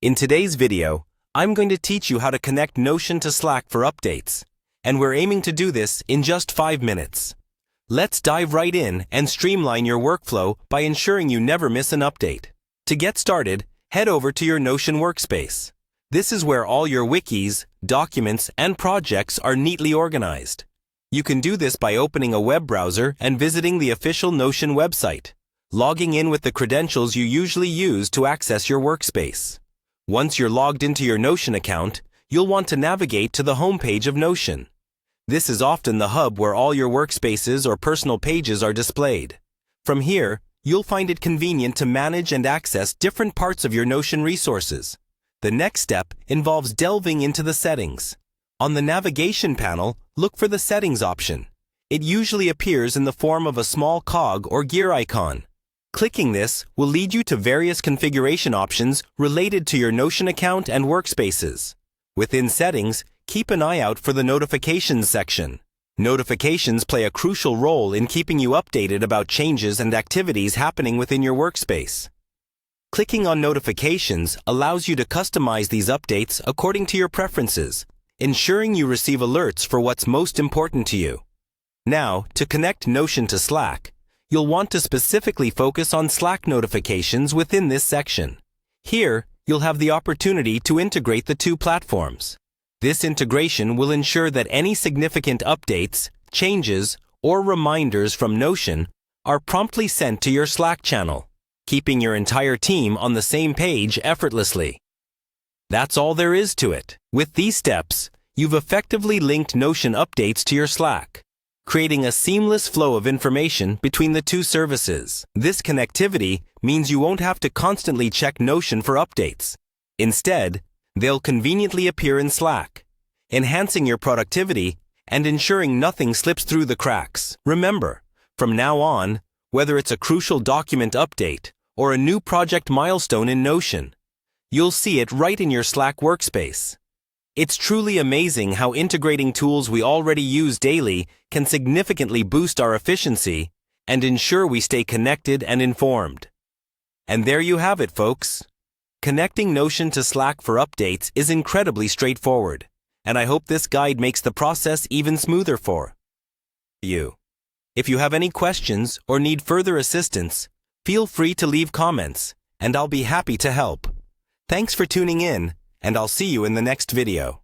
In today's video, I'm going to teach you how to connect Notion to Slack for updates, and we're aiming to do this in just 5 minutes. Let's dive right in and streamline your workflow by ensuring you never miss an update. To get started, head over to your Notion workspace. This is where all your wikis, documents, and projects are neatly organized. You can do this by opening a web browser and visiting the official Notion website, logging in with the credentials you usually use to access your workspace. Once you're logged into your Notion account, you'll want to navigate to the home page of Notion. This is often the hub where all your workspaces or personal pages are displayed. From here, you'll find it convenient to manage and access different parts of your Notion resources. The next step involves delving into the settings. On the navigation panel, look for the Settings option. It usually appears in the form of a small cog or gear icon. Clicking this will lead you to various configuration options related to your Notion account and workspaces. Within Settings, keep an eye out for the Notifications section. Notifications play a crucial role in keeping you updated about changes and activities happening within your workspace. Clicking on Notifications allows you to customize these updates according to your preferences, ensuring you receive alerts for what's most important to you. Now, to connect Notion to Slack, you'll want to specifically focus on Slack notifications within this section. Here, you'll have the opportunity to integrate the two platforms. This integration will ensure that any significant updates, changes, or reminders from Notion are promptly sent to your Slack channel, keeping your entire team on the same page effortlessly. That's all there is to it. With these steps, you've effectively linked Notion updates to your Slack, creating a seamless flow of information between the two services. This connectivity means you won't have to constantly check Notion for updates. Instead, they'll conveniently appear in Slack, enhancing your productivity and ensuring nothing slips through the cracks. Remember, from now on, whether it's a crucial document update or a new project milestone in Notion, you'll see it right in your Slack workspace. It's truly amazing how integrating tools we already use daily can significantly boost our efficiency and ensure we stay connected and informed. And there you have it, folks. Connecting Notion to Slack for updates is incredibly straightforward, and I hope this guide makes the process even smoother for you. If you have any questions or need further assistance, feel free to leave comments, and I'll be happy to help. Thanks for tuning in, and I'll see you in the next video.